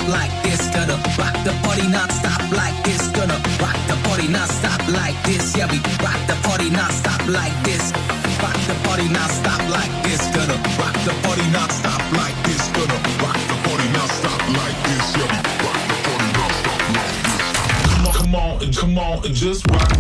like this. Gonna rock the party non-stop like this. Gonna rock the party non-stop like this. Yeah, we rock the party non-stop like this. Rock the party non-stop like this. Gonna rock the party non-stop like this. Gonna rock the party non-stop like this. Yeah, we rock the party non-stop like this. Come on and just rock.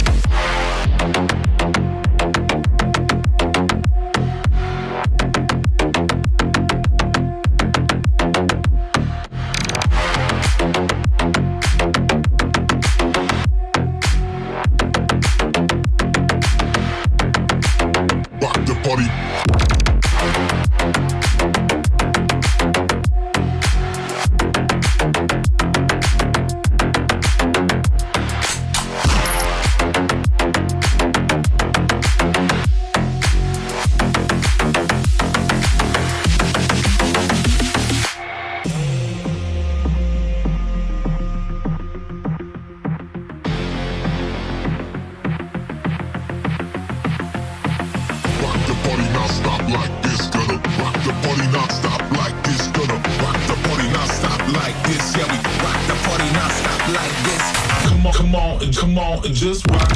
Come on and just rock.